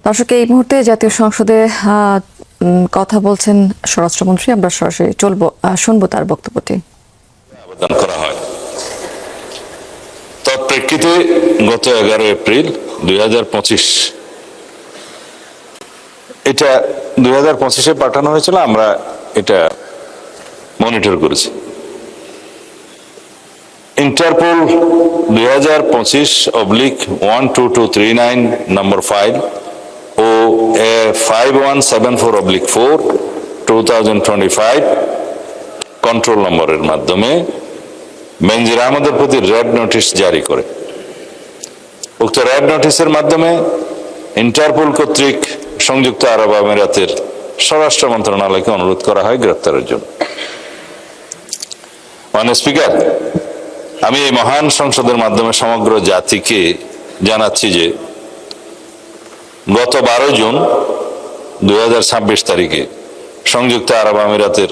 দর্শক, এই মুহূর্তে জাতীয় সংসদে কথা বলছেন স্বরাষ্ট্রমন্ত্রী। আমরা সরাসরি শুনবো তার বক্তব্যটি। আবেদন করা হয়। তৎপ্রেক্ষিতে গত 11 এপ্রিল 2025 এটা 2025-এ পাঠানো হয়েছিল। আমরা এটা মনিটর করেছি। ইন্টারপোল 2025/12239 নম্বর ফাইল ও 5174/4 2025 কন্ট্রোল নম্বরের মাধ্যমে বেনজির আহমেদের প্রতি রেড নোটিশ জারি করে। উক্ত রেড নোটিশের মাধ্যমে ইন্টারপোল কর্তৃক সংযুক্ত আরব আমিরাতের স্বরাষ্ট্র মন্ত্রণালয়কে অনুরোধ করা হয় গ্রেপ্তারের জন্য। মাননীয় স্পিকার, আমি এই মহান সংসদের মাধ্যমে সমগ্র জাতিকে জানাচ্ছি যে গত 12 জুন 2026 তারিখে সংযুক্ত আরব আমিরাতের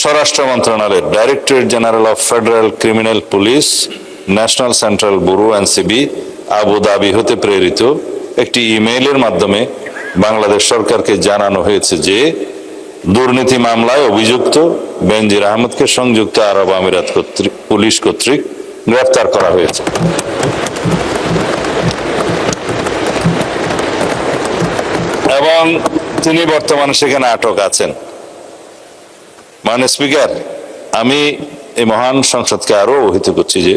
স্বরাষ্ট্র মন্ত্রণালয়ের directorate general of federal criminal police, national central bureau NCB, Abu Dhabi হতে প্রেরিত একটি ইমেইলের মাধ্যমে বাংলাদেশ সরকারকে জানানো হয়েছে যে দুর্নীতি মামলায় অভিযুক্ত বেনজির আহমেদকে সংযুক্ত আরব আমিরাত পুলিশ কর্তৃক গ্রেফতার করা হয়েছে। এবং তিনি বর্তমানে সেখানে আটক আছেন। মাননীয় স্পিকার, আমি এই মহান সংসদকে আরো অবহিত করছি যে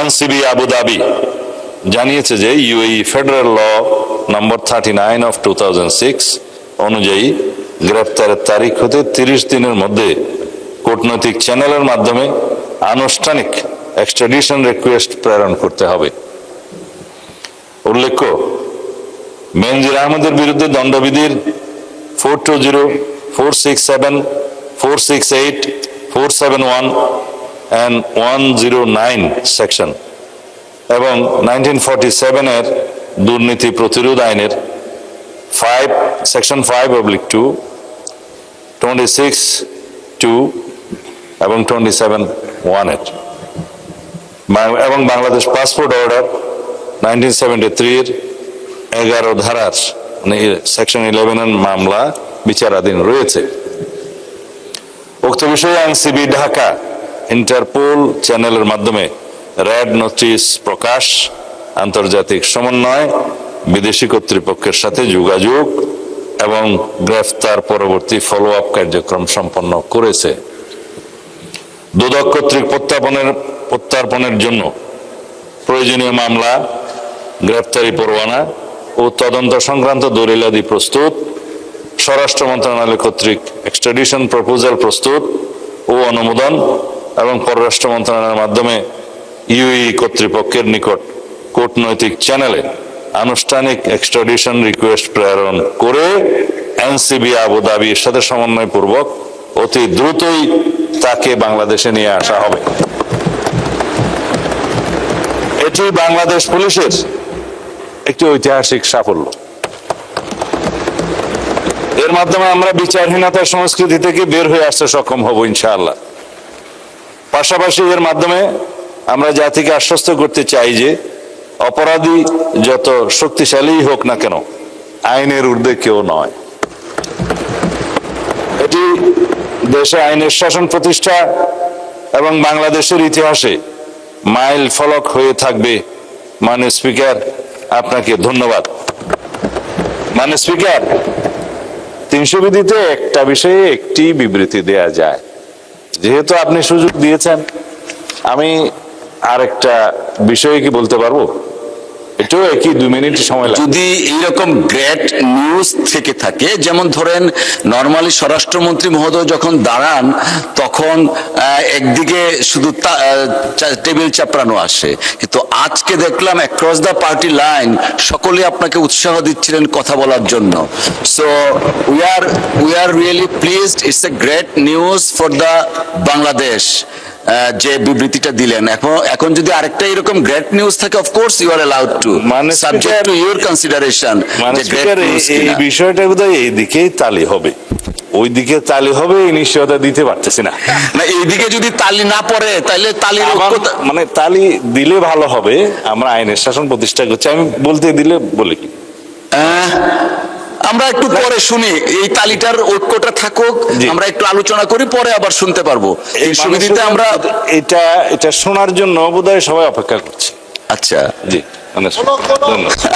এনসিবি আবুধাবি জানিয়েছে যে ইউএই ফেডারেল ল নম্বর 39/2006 অনুযায়ী গ্রেফতারের তারিখ হতে 30 দিনের মধ্যে কূটনৈতিক চ্যানেলের মাধ্যমে আনুষ্ঠানিক এক্সট্রাডিশন রিকোয়েস্ট প্রেরণ করতে হবে। উল্লেখ্য, বেনজির আহমেদের বিরুদ্ধে দণ্ডবিধির 420, 467, 468, 471 and 109 সেকশন এবং 1947 এর দুর্নীতি প্রতিরোধ আইনের সেকশন 5/2, 26(2) এবং 27(1) এর এবং বাংলাদেশ পাসপোর্ট অর্ডার 1973 এর 11 ধারার সেকশন 11 এর মামলা বিচারাধীন রয়েছে। উক্ত বিষয়ে এনসিবি ঢাকা ইন্টারপোল চ্যানেলের মাধ্যমে রেড নোটিশ প্রকাশ, আন্তর্জাতিক সমন্বয়, বিদেশি কর্তৃপক্ষের সাথে যোগাযোগ এবং গ্রেফতার পরবর্তী ফলো আপ কার্যক্রম সম্পন্ন করেছে। দুদক কর্তৃক প্রত্যার্পণের জন্য প্রয়োজনীয় মামলা, গ্রেফতারি পরোয়ানা ও তদন্ত সংক্রান্ত দলিলাদি প্রস্তুত, স্বরাষ্ট্র মন্ত্রণালয় কর্তৃক এক্সট্রাডিশন প্রপোজাল প্রস্তুত ও অনুমোদন এবং পররাষ্ট্র মন্ত্রণালয়ের মাধ্যমে ইউএই কর্তৃপক্ষের নিকট কূটনৈতিক চ্যানেলে আনুষ্ঠানিক এক্সট্রাডিশন রিকোয়েস্ট প্রেরণ করে এনসিবি আবুধাবির সাথে সমন্বয় পূর্বক অতি দ্রুতই তাকে বাংলাদেশে নিয়ে আসা হবে। এটি বাংলাদেশ পুলিশের একটি ঐতিহাসিক সাফল্য। এর মাধ্যমে আমরা বিচারহীনতার সংস্কৃতি থেকে বের হয়ে আসতে সক্ষম হব ইনশাআল্লাহ। পাশাপাশি এর মাধ্যমে আমরা জাতিকে আশ্বস্ত করতে চাই যে অপরাধী যত শক্তিশালী হোক না কেন, আইনের ঊর্ধ্বে কেউ নয়। এটি দেশে আইনের শাসন প্রতিষ্ঠা এবং বাংলাদেশের ইতিহাসে মাইল ফলক হয়ে থাকবে। মাননীয় স্পিকার, আপনাকে ধন্যবাদ। মাননীয় স্পিকার, 300 বিধিতে একটা বিষয়ে একটি বিবৃতি দেয়া যায়। যেহেতু আপনি সুযোগ দিয়েছেন, আমি আরেকটা বিষয়ে কি বলতে পারবো? এটাও একই 2 মিনিট সময় লাগবে। যদি এইরকম গ্রেট নিউজ থেকে থাকে, যেমন ধরেন নর্মালি স্বরাষ্ট্রমন্ত্রী মহোদয় যখন দাঁড়ান তখন একদিকে শুধু টেবিল চাপড়ানো আসে, কিন্তু আজকে দেখলাম অ্যাক্রস দ্য পার্টি লাইন সকলে আপনাকে উৎসাহ দিচ্ছিলেন কথা বলার জন্য। So we are really pleased. It's a great news for the Bangladesh যে বিবৃতিটা দিলেন। এখন যদি আরেকটা এরকম গ্রেট নিউজ থাকে, of course you are allowed to, subject to your consideration. এই বিষয়টা বোধহয় এইদিকেই তালি হবে। ওই দিকে তালি হবে এই নিশ্চয়তা দিতে পারতেছি না। না, এইদিকে যদি তালি না পড়ে তাহলে তালির ঐক্যতা মানে তালি দিলে ভালো হবে, আমরা আইনের শাসন প্রতিষ্ঠা করছি, আমি বলতে দিলে বলে কি আমরা একটু পরে শুনি, এই তালিটার ঐক্যটা থাকুক, জি। আমরা একটু আলোচনা করি, পরে আবার শুনতে পারবো এই সুবিধাতে আমরা। এটা শোনার জন্য বোধহয় সবাই অপেক্ষা করছে। আচ্ছা জি, ধন্যবাদ।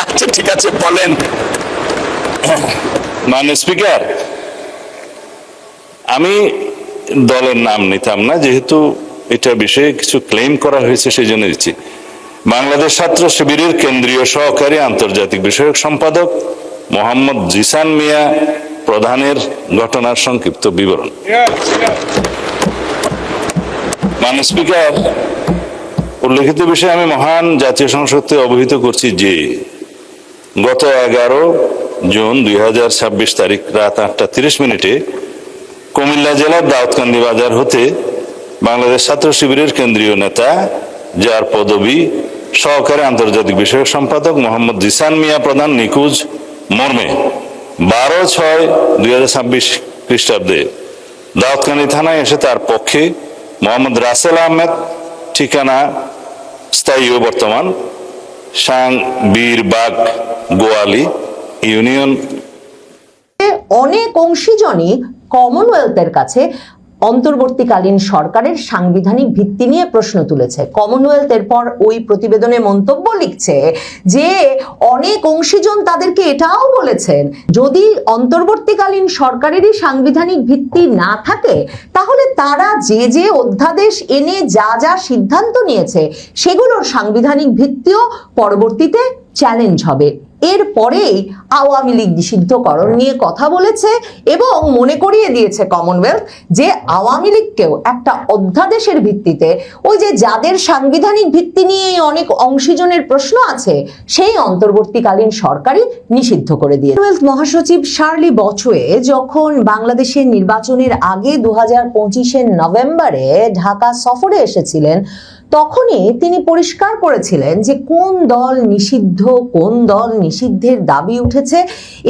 আচ্ছা, ঠিক আছে, বলেন। মাননীয় স্পিকার, আমি দলের নাম নিতাম না, যেহেতু এটা বিষয়ে কিছু ক্লেম করা হয়েছে সেই জন্য দিচ্ছি। বাংলাদেশ ছাত্র শিবিরের কেন্দ্রীয় সহকারী আন্তর্জাতিক বিষয়ক সম্পাদক মোহাম্মদ জিসান মিয়া প্রধানের ঘটনার সংক্ষিপ্ত বিবরণ। মাননীয় স্পিকার, উল্লেখিত বিষয়ে আমি মহান জাতীয় সংসদকে অবহিত করছি যে গত 11 জুন 2026 তারিখ রাত 8:30 কুমিল্লা জেলার দাউদকান্দি বাজার হতে বাংলাদেশ ছাত্র শিবিরের কেন্দ্রীয় নেতা, যার পদবি সহকারী আন্তর্জাতিক বিষয়ক সম্পাদক মোহাম্মদ জিসান মিয়া প্রধান নিখোঁজ মর্মে 12/6/2026 খ্রিস্টাব্দে দাউদকান্দি থানায় এসে তার পক্ষে মোহাম্মদ রাসেল আহমেদ, ঠিকানা স্থায়ী ও বর্তমান বীরবাগ গোয়ালি ইউনিয়ন, অনেক অংশীজনই কমনওয়েলথের কাছে অন্তর্বর্তীকালীন সরকারের সাংবিধানিক ভিত্তি নিয়ে প্রশ্ন তুলেছে। কমনওয়েলথ এরপর ওই প্রতিবেদনে মন্তব্য লিখছে যে অনেক অংশীজন তাদেরকে এটাও বলেছেন, যদি অন্তর্বর্তীকালীন সরকারেরই সাংবিধানিক ভিত্তি না থাকে তাহলে তারা যে যে অধ্যাদেশ এনে যা যা সিদ্ধান্ত নিয়েছে সেগুলোর সাংবিধানিক ভিত্তিও পরবর্তীতে চ্যালেঞ্জ হবে। এরপরেই আওয়ামী লীগ নিষিদ্ধকরণ নিয়ে কথা বলেছে এবং মনে করিয়ে দিয়েছে কমনওয়েলথ যে আওয়ামী লীগকেও একটা অধ্যাদেশের ভিত্তিতে, ওই যে যাদের সাংবিধানিক ভিত্তি নিয়ে অনেক অংশীজনের প্রশ্ন আছে, সেই অন্তর্বর্তীকালীন সরকারই নিষিদ্ধ করে দিয়েছে। কমনওয়েলথ মহাসচিব শার্লি বচোয়ে যখন বাংলাদেশের নির্বাচনের আগে 2025-এর নভেম্বরে ঢাকা সফরে এসেছিলেন, তখনই তিনি পরিষ্কার করেছিলেন যে কোন দল নিষিদ্ধ, কোন দল নিষিদ্ধের দাবি উঠেছে,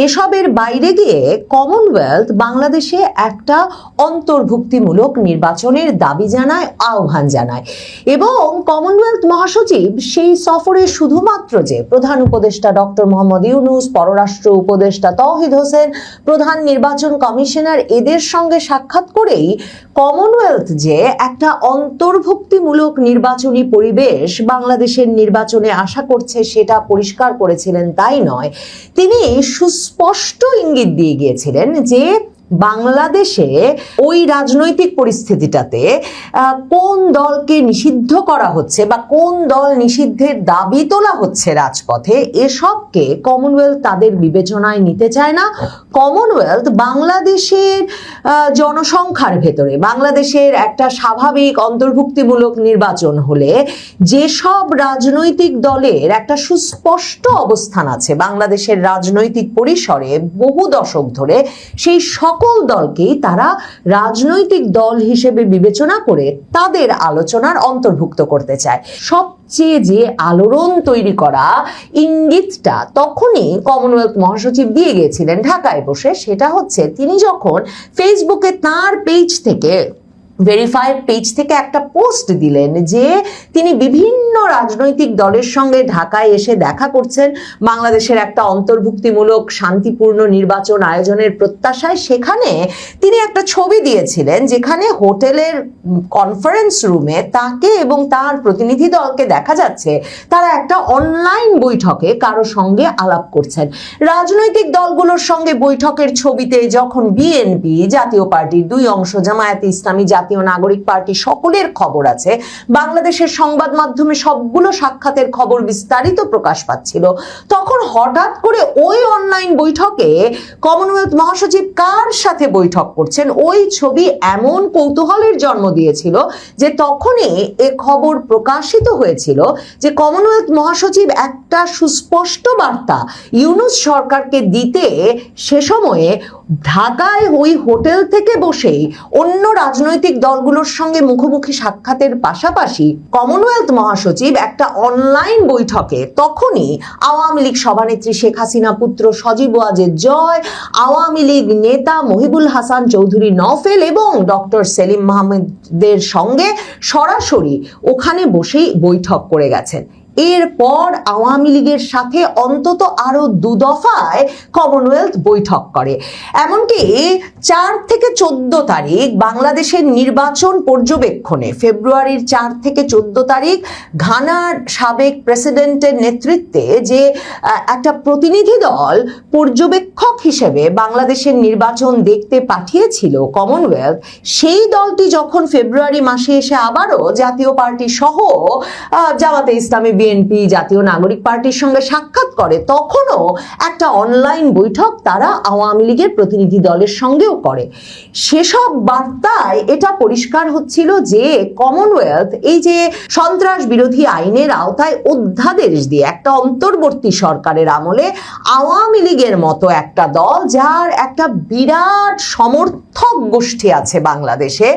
এসবের বাইরে গিয়ে কমনওয়েলথ বাংলাদেশে একটা অন্তর্ভুক্তিমূলক নির্বাচনের দাবি জানায়, আহ্বান জানায়। এবং কমনওয়েলথ মহাসচিব সেই সফরে শুধুমাত্র যে প্রধান উপদেষ্টা ডক্টর মোহাম্মদ ইউনূস, পররাষ্ট্র উপদেষ্টা তৌহিদ হোসেন, প্রধান নির্বাচন কমিশনার এদের সঙ্গে সাক্ষাৎ করেই কমনওয়েলথ যে একটা অন্তর্ভুক্তিমূলক নির্বাচনী পরিবেশ বাংলাদেশের নির্বাচনে আশা করছে সেটা পরিষ্কার করেছিলেন তাই নয়, তিনি সুস্পষ্ট ইঙ্গিত দিয়ে গিয়েছিলেন যে বাংলাদেশে ওই রাজনৈতিক পরিস্থিতিটাতে কোন দলকে নিষিদ্ধ করা হচ্ছে বা কোন দল নিষিদ্ধের দাবি তোলা হচ্ছে রাজপথে, এসবকে কমনওয়েলথ তাদের বিবেচনায় নিতে চায় না। কমনওয়েলথ বাংলাদেশের জনসংখ্যার ভেতরে বাংলাদেশের একটা স্বাভাবিক অন্তর্ভুক্তিমূলক নির্বাচন হলে যেসব রাজনৈতিক দলের একটা সুস্পষ্ট অবস্থান আছে বাংলাদেশের রাজনৈতিক পরিসরে বহু দশক ধরে, সেই সকল দলকেই তারা রাজনৈতিক দল হিসেবে বিবেচনা করে তাদের আলোচনার অন্তর্ভুক্ত করতে চায়। সবচেয়ে যে আলোড়ন তৈরি করা ইঙ্গিতটা তখনই কমনওয়েলথ মহাসচিব দিয়ে গিয়েছিলেন ঢাকায় বসে, সেটা হচ্ছে তিনি যখন ফেসবুকে তার পেজ থেকে, ভেরিফাইড পেজ থেকে একটা পোস্ট দিলেন যে তিনি বিভিন্ন রাজনৈতিক দলের সঙ্গে ঢাকায় এসে দেখা করছেন বাংলাদেশের একটা অন্তর্ভুক্তিমূলক শান্তিপূর্ণ নির্বাচন আয়োজনের প্রত্যাশায়। সেখানে তিনি একটা ছবি দিয়েছিলেন যেখানে হোটেলের কনফারেন্স রুমে তাকে এবং তার প্রতিনিধি দলকে দেখা যাচ্ছে তারা একটা অনলাইন বৈঠকে কারো সঙ্গে আলাপ করছেন। রাজনৈতিক দলগুলোর সঙ্গে বৈঠকের ছবিতে যখন বিএনপি, জাতীয় পার্টির দুই অংশ, জামায়াতে ইসলামী, জাতীয় নাগরিক পার্টি সকলের খবর আছে, বাংলাদেশের সংবাদ মাধ্যমে সবগুলো সাক্ষাতের খবর বিস্তারিত প্রকাশ পাচ্ছিল, তখন হঠাৎ করে ওই অনলাইন বৈঠকে কমনওয়েলথ মহাসচিব কার সাথে বৈঠক করছেন ওই ছবি এমন কৌতূহলের জন্ম দিয়েছিল যে তখনই এ খবর প্রকাশিত হয়েছিল যে কমনওয়েলথ মহাসচিব একটা সুস্পষ্ট বার্তা ইউনূস সরকারকে দিতে সে সময়ে ঢাকায় ওই হোটেল থেকে বসেই অন্য রাজনৈতিক দলগুলোর সঙ্গে মুখোমুখি সাক্ষাতের পাশাপাশি কমনওয়েলথ মহাসচিব একটা অনলাইন বৈঠকে তখনই আওয়ামী লীগ সভানেত্রী শেখ হাসিনা পুত্র সজীব ওয়াজেদ জয়, আওয়ামী লীগ নেতা মহিবুল হাসান চৌধুরী নওফেল এবং ডক্টর সেলিম মাহমুদের সঙ্গে সরাসরি ওখানে বসেই বৈঠক করে গেছেন। এরপর আওয়ামী লীগের সাথে অন্তত আরো 2 দফায় কমনওয়েলথ বৈঠক করে। এমনকি 4 থেকে 14 তারিখ বাংলাদেশের নির্বাচন পর্যবেক্ষণে, ফেব্রুয়ারির 4 থেকে 14 তারিখ ঘানার সাবেক প্রেসিডেন্টের নেতৃত্বে যে একটা প্রতিনিধি দল পর্যবেক্ষক হিসেবে বাংলাদেশের নির্বাচন দেখতে পাঠিয়েছিল কমনওয়েলথ, সেই দলটি যখন ফেব্রুয়ারি মাসে এসে আবারও জাতীয় পার্টি সহ জামাতে ইসলামী, বিএনপি, জাতীয় নাগরিক পার্টির সঙ্গে সাক্ষাৎ করে, তখনও একটা অনলাইন বৈঠক তারা আওয়ামী লীগের প্রতিনিধি দলের সঙ্গেও করে। সেসব বার্তায় এটা পরিষ্কার হচ্ছিল যে কমনওয়েলথ এই যে সন্ত্রাস বিরোধী আইনের আওতায় অধ্যাদেশ দিয়ে একটা অন্তর্বর্তী সরকারের আমলে আওয়ামী লীগের মতো একটা দল, যার একটা বিরাট সমর্থক গোষ্ঠী আছে বাংলাদেশে,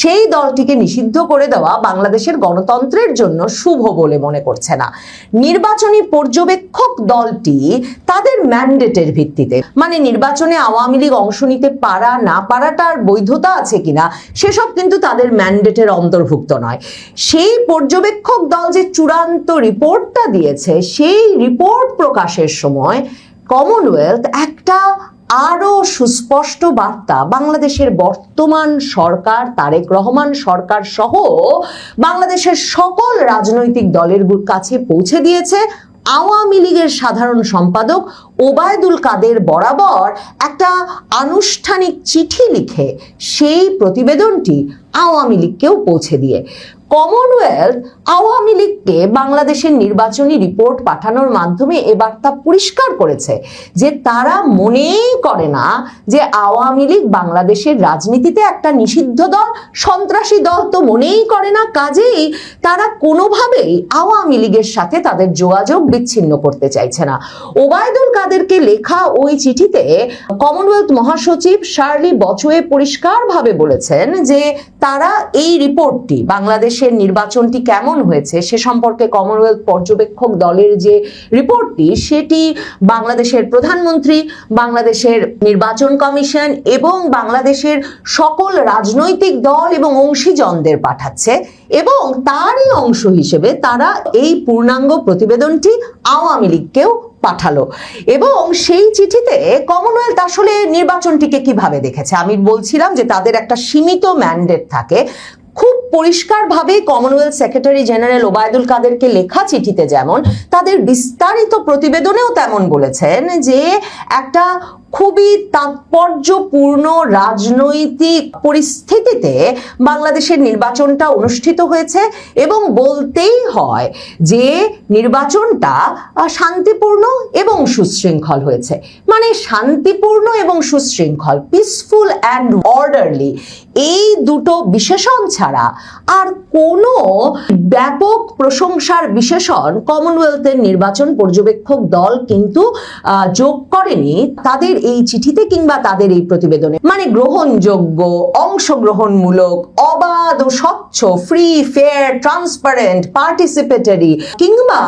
সেই দলটিকে নিষিদ্ধ করে দেওয়া বাংলাদেশের গণতন্ত্রের জন্য শুভ বলে মনে করছে না। নির্বাচনী পর্যবেক্ষক দলটি তাদের ম্যান্ডেটের ভিত্তিতে, মানে নির্বাচনে আওয়ামী লীগ অংশ নিতে পারা না পারাটার বৈধতা আছে কিনা সেসব কিন্তু তাদের ম্যান্ডেটের অন্তর্ভুক্ত নয়। সেই পর্যবেক্ষক দল যে চূড়ান্ত রিপোর্টটা দিয়েছে, সেই রিপোর্ট প্রকাশের সময় কমনওয়েলথ একটা আরো সুস্পষ্ট বার্তা বাংলাদেশের বর্তমান সরকার, তারেক রহমান সরকার সহ বাংলাদেশের সকল রাজনৈতিক দলের কাছে পৌঁছে দিয়েছে। আওয়ামী লীগের সাধারণ সম্পাদক ওবায়দুল কাদের বরাবর একটা আনুষ্ঠানিক চিঠি লিখে সেই প্রতিবেদনটি আওয়ামী লীগকেও পৌঁছে দিয়ে কমনওয়েলথ আওয়ামী লীগকে বাংলাদেশের নির্বাচনী রিপোর্ট পাঠানোর মাধ্যমে এ বার্তা পরিষ্কার করেছে যে তারা মনেই করে না যে আওয়ামী লীগ বাংলাদেশের রাজনীতিতে একটা নিষিদ্ধ দল, সন্ত্রাসী দল তো মনেই করে না। কাজেই তারা কোনোভাবেই আওয়ামী লীগের সাথে তাদের যোগাযোগ বিচ্ছিন্ন করতে চাইছে না। ওবায়দুল কাদেরকে লেখা ওই চিঠিতে কমনওয়েলথ মহাসচিব শার্লি বচোয়ে পরিষ্কারভাবে বলেছেন যে তারা এই রিপোর্টটি, বাংলাদেশের নির্বাচনটি কেমন হয়েছে সে সম্পর্কে কমনওয়েলথ পর্যবেক্ষক দলের যে রিপোর্টটি, সেটি বাংলাদেশের প্রধানমন্ত্রী, বাংলাদেশের নির্বাচন কমিশন এবং বাংলাদেশের সকল রাজনৈতিক দল এবং অংশীজনদের পাঠাচ্ছে এবং তারই অংশ হিসেবে তারা এই পূর্ণাঙ্গ প্রতিবেদনটি আওয়ামী লীগকেও পাঠালো। এবং সেই চিঠিতে কমনওয়েলথ আসলে নির্বাচনটিকে কিভাবে দেখেছে, আমি বলছিলাম যে তাদের একটা সীমিত ম্যান্ডেট থাকে। খুব পরিষ্কারভাবে কমনওয়েলথ সেক্রেটারি জেনারেল ওবায়দুল কাদেরকে লেখা চিঠিতে যেমন, তাদের বিস্তারিত প্রতিবেদনেও তেমন বলেছেন যে একটা খুবই তাৎপর্যপূর্ণ রাজনৈতিক পরিস্থিতিতে বাংলাদেশের নির্বাচনটা অনুষ্ঠিত হয়েছে এবং বলতেই হয় যে নির্বাচনটা শান্তিপূর্ণ এবং সুশৃঙ্খল হয়েছে। মানে শান্তিপূর্ণ এবং সুশৃঙ্খল, পিসফুল অ্যান্ড অর্ডারলি, এই দুটো বিশেষণ ছাড়া আর কোনো ব্যাপক প্রশংসার বিশেষণ কমনওয়েলথের নির্বাচন পর্যবেক্ষক দল কিন্তু যোগ করেনি তাদের এই চিঠিতে কিংবা তাদের এই প্রতিবেদনে। মানে গ্রহণযোগ্য, অংশগ্রহণমূলক, অবাধ ও স্বচ্ছ, ফ্রি, ফেয়ার, ট্রান্সপারেন্ট, পার্টিসিপেটরি কিংবা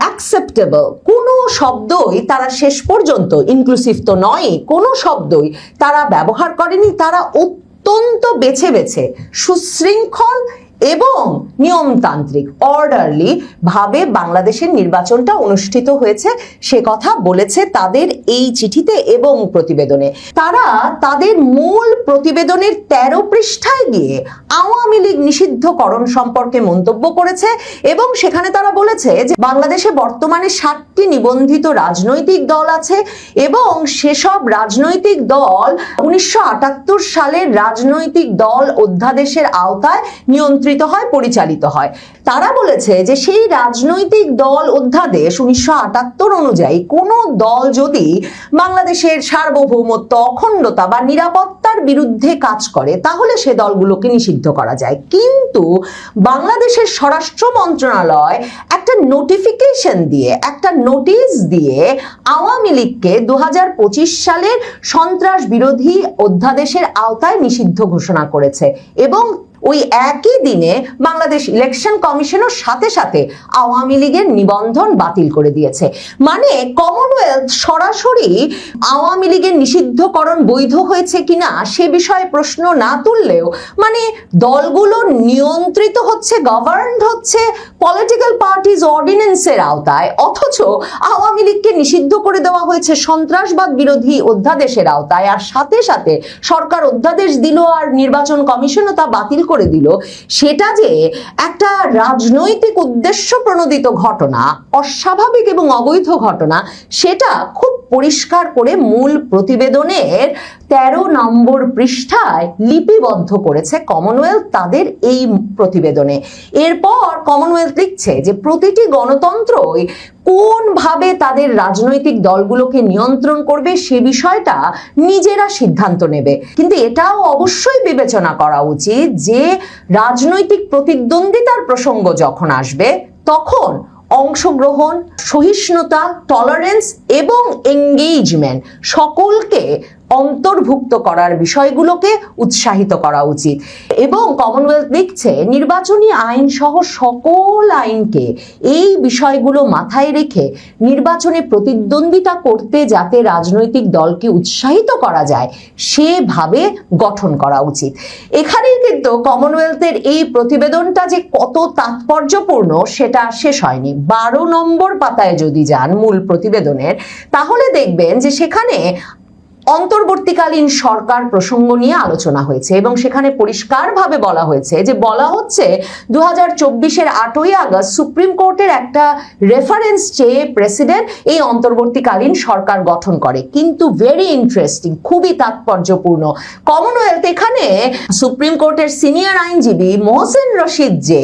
অ্যাকসেপ্টেবল কোনো শব্দই তারা শেষ পর্যন্ত, ইনক্লুসিভ তো নয়, কোনো শব্দই তারা ব্যবহার করেনি। তারা অত্যন্ত বেছে বেছে সুশৃঙ্খল এবং নিয়মতান্ত্রিক, অর্ডারলি ভাবে বাংলাদেশের নির্বাচনটা অনুষ্ঠিত হয়েছে সে কথা বলেছে তাদের এই চিঠিতে এবং প্রতিবেদনে। তারা তাদের মূল প্রতিবেদনের 13 পৃষ্ঠায় গিয়ে আওয়ামী লীগ নিষিদ্ধকরণ সম্পর্কে মন্তব্য করেছে এবং সেখানে তারা বলেছে যে বাংলাদেশে বর্তমানে 7টি নিবন্ধিত রাজনৈতিক দল আছে এবং সেসব রাজনৈতিক দল 1978 সালের রাজনৈতিক দল অধ্যাদেশের আওতায় নিয়ন্ত্রিত হয়, পরিচালিত হয়। তারা বলেছে যে সেই রাজনৈতিক দল অধ্যাদেশ 1978 অনুযায়ী কোনো দল যদি বাংলাদেশের সার্বভৌমত্ব, অখণ্ডতা বা নিরাপত্তার সরকার বিরুদ্ধে কাজ করে তাহলে সে দলগুলোকে নিষিদ্ধ করা যায়। কিন্তু বাংলাদেশের স্বরাষ্ট্র মন্ত্রণালয় একটা নোটিফিকেশন দিয়ে, একটা নোটিশ দিয়ে আওয়ামী লীগকে 2025 সালের সন্ত্রাস বিরোধী অধ্যাদেশের আওতায় নিষিদ্ধ ঘোষণা করেছে এবং ওই একই দিনে বাংলাদেশ ইলেকশন কমিশনের সাথে সাথে আওয়ামী লীগের নিবন্ধন বাতিল করে দিয়েছে। মানে কমনওয়েলথ সরাসরি আওয়ামী লীগের নিষিদ্ধকরণ বৈধ হয়েছে কিনা সে বিষয়ে প্রশ্ন না তুললেও মানে দলগুলো নিয়ন্ত্রিত হচ্ছে, গভর্নড হচ্ছে পলিটিক্যাল পার্টিজ অর্ডিন্যান্সের আওতায়, অথচ আওয়ামী লীগকে নিষিদ্ধ করে দেওয়া হয়েছে সন্ত্রাসবাদ বিরোধী অধ্যাদেশের আওতায়, আর সাথে সাথে সরকার অধ্যাদেশ দিল আর নির্বাচন কমিশনও তা বাতিল করে দিল। সেটা যে একটা রাজনৈতিক উদ্দেশ্য প্রণোদিত ঘটনা, অস্বাভাবিক এবং অবৈধ ঘটনা, সেটা খুব পরিষ্কার করে মূল প্রতিবেদনের 13 নম্বর পৃষ্ঠায় লিপিবদ্ধ করেছে কমনওয়েলথ তাদের এই প্রতিবেদনে। এরপর কমনওয়েলথ লিখছে যে প্রতিটি গণতন্ত্রই কোনভাবে তাদের রাজনৈতিক দলগুলোকে নিয়ন্ত্রণ করবে সে বিষয়টা নিজেরা সিদ্ধান্ত নেবে, কিন্তু এটাও অবশ্যই বিবেচনা করা উচিত যে রাজনৈতিক প্রতিদ্বন্দ্বিতার প্রসঙ্গ যখন আসবে তখন অংশগ্রহণ, সহিষ্ণুতা, টলারেন্স এবং এঙ্গেজমেন্ট সকলকে অন্তর্ভুক্ত করার বিষয়গুলোকে উৎসাহিত করা উচিত। এবং কমনওয়েলথ লিখছে নির্বাচনী আইন সহ সকল আইনকে এই বিষয়গুলো মাথায় রেখে নির্বাচনে প্রতিদ্বন্দ্বিতা করতে যাতে রাজনৈতিক দলকে উৎসাহিত করা যায় সেভাবে গঠন করা উচিত। এখানেই কিন্তু কমনওয়েলথের এই প্রতিবেদনটা যে কত তাৎপর্যপূর্ণ সেটা শেষ হয়নি। 12 নম্বর পাতায় যদি যান মূল প্রতিবেদনের, তাহলে দেখবেন যে সেখানে অন্তর্বর্তীকালীন সরকার প্রসঙ্গ নিয়ে আলোচনা হয়েছে এবং সেখানে পরিষ্কারভাবে বলা হয়েছে যে বলা হচ্ছে 2024-এর 8ই আগস্ট সুপ্রিম কোর্টের একটা রেফারেন্স চেয়ে প্রেসিডেন্ট এই অন্তর্বর্তীকালীন সরকার গঠন করে। কিন্তু ভেরি ইন্টারেস্টিং, খুবই তাৎপর্যপূর্ণ, কমনওয়েলথ এখানে সুপ্রিম কোর্টের সিনিয়র আইনজীবী মোহসেন রশিদ যে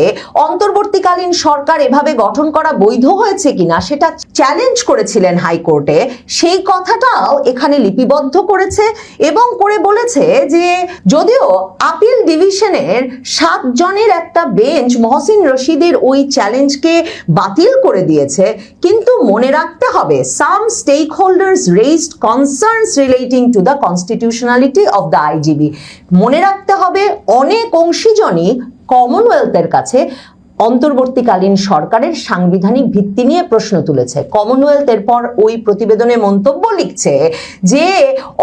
অন্তর্বর্তীকালীন সরকার এভাবে গঠন করা বৈধ হয়েছে কিনা সেটা চ্যালেঞ্জ করেছিলেন হাইকোর্টে, সেই কথাটাও এখানে লিপিবদ্ধ করেছে এবং করে বলেছে যে যদিও আপিল ডিভিশনের 7 জনের একটা বেঞ্চ মহসিন রশিদের ওই চ্যালেঞ্জকে বাতিল করে দিয়েছে, কিন্তু মনে রাখতে হবে some stakeholders raised concerns relating to the constitutionality of the IGB। মনে রাখতে হবে অনেক অংশীজনই কমনওয়েলথের কাছে অন্তর্বর্তীকালীন সরকারের সাংবিধানিক ভিত্তি নিয়ে প্রশ্ন তুলেছে। কমনওয়েলথ এরপর ওই প্রতিবেদনে মন্তব্য লিখছে যে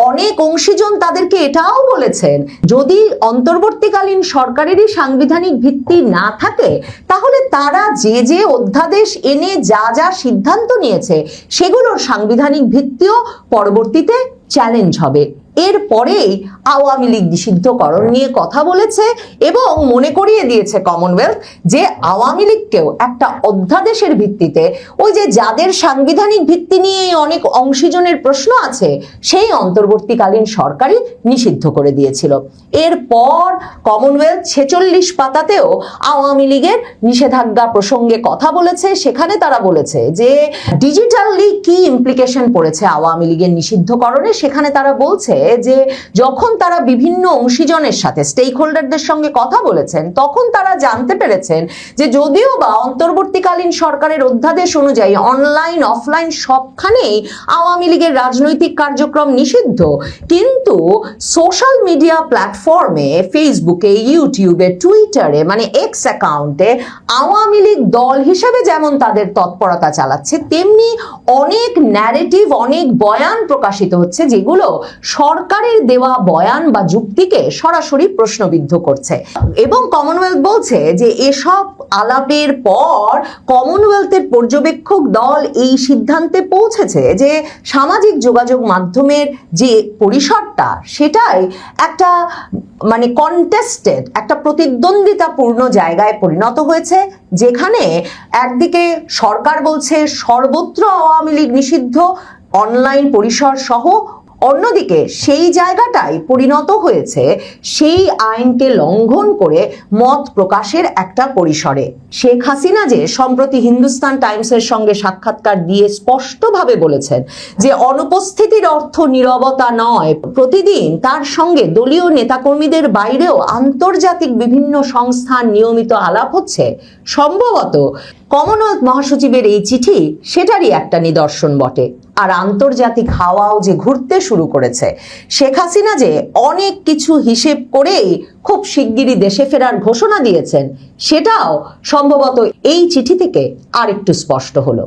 অনেক অংশীজন তাদেরকে এটাও বলেছেন যদি অন্তর্বর্তীকালীন সরকারেরই সাংবিধানিক ভিত্তি না থাকে তাহলে তারা যে যে অধ্যাদেশ এনে যা যা সিদ্ধান্ত নিয়েছে সেগুলোর সাংবিধানিক ভিত্তিও পরবর্তীতে চ্যালেঞ্জ হবে। এরপরেই আওয়ামী লীগ নিষিদ্ধকরণ নিয়ে কথা বলেছে এবং মনে করিয়ে দিয়েছে কমনওয়েলথ যে আওয়ামী লীগকেও একটা অধ্যাদেশের ভিত্তিতে ওই যে যাদের সাংবিধানিক ভিত্তি নিয়ে অনেক অংশীজনের প্রশ্ন আছে সেই অন্তর্বর্তীকালীন সরকারই নিষিদ্ধ করে দিয়েছিল। এরপর কমনওয়েলথ 46 পাতাতেও আওয়ামী লীগের নিষেধাজ্ঞা প্রসঙ্গে কথা বলেছে। সেখানে তারা বলেছে যে ডিজিটালি কি ইমপ্লিকেশন পড়েছে আওয়ামী লীগের নিষিদ্ধকরণে। সেখানে তারা বলছে যে যখন তারা বিভিন্ন অংশীজনের সাথে স্টেক হোল্ডারদের সঙ্গে কথা বলেছেন তখন তারা জানতে পেরেছেন যে যদিও বা অন্তর্বর্তীকালীন সরকারের অধ্যাদেশ অনুযায়ী অনলাইন অফলাইন সবখানেই আওয়ামী লীগের রাজনৈতিক কার্যক্রম নিষিদ্ধ, কিন্তু সোশ্যাল মিডিয়া প্ল্যাটফর্মে ফেসবুকে, ইউটিউবে, টুইটারে মানে এক্স অ্যাকাউন্টে আওয়ামী লীগ দল হিসেবে যেমন তাদের তৎপরতা চালাচ্ছে তেমনি অনেক ন্যারেটিভ, অনেক বয়ান প্রকাশিত হচ্ছে যেগুলো সরকারের দেওয়া বয়ান বা যুক্তিকে সরাসরি প্রশ্নবিদ্ধ করছে। এবং কমনওয়েলথ বলছে যে এসব আলাপের পর কমনওয়েলথের পর্যবেক্ষক দল এই সিদ্ধান্তে পৌঁছেছে যে সামাজিক যোগাযোগ মাধ্যমের যে পরিসরটা সেটাই একটা মানে কন্টেস্টেড, একটা প্রতিদ্বন্দ্বিতাপূর্ণ জায়গায় পরিণত হয়েছে, যেখানে একদিকে সরকার বলছে সর্বত্র আওয়ামী লীগ নিষিদ্ধ, অনলাইন পরিসর সহ, অন্যদিকে সেই জায়গাটাই পরিণত হয়েছে সেই আইনকে লঙ্ঘন করে মত প্রকাশের একটা পরিসরে। শেখ হাসিনা যে সম্প্রতি হিন্দুস্তান টাইমসের সঙ্গে সাক্ষাৎকার দিয়ে স্পষ্টভাবে বলেছেন যে অনুপস্থিতির অর্থ নীরবতা নয়, প্রতিদিন তার সঙ্গে দলীয় নেতাকর্মীদের বাইরেও আন্তর্জাতিক বিভিন্ন সংস্থার নিয়মিত আলাপ হচ্ছে, সম্ভবত কমনওয়েলথ মহাসচিবের এই চিঠি সেটারই একটা নিদর্শন বটে। আর আন্তর্জাতিক হাওয়াও যে ঘুরতে শুরু করেছে, শেখ হাসিনা যে অনেক কিছু হিসেব করেই খুব শিগগিরই দেশে ফেরার ঘোষণা দিয়েছেন, সেটাও সম্ভবত এই চিঠি থেকে আরেকটু স্পষ্ট হলো।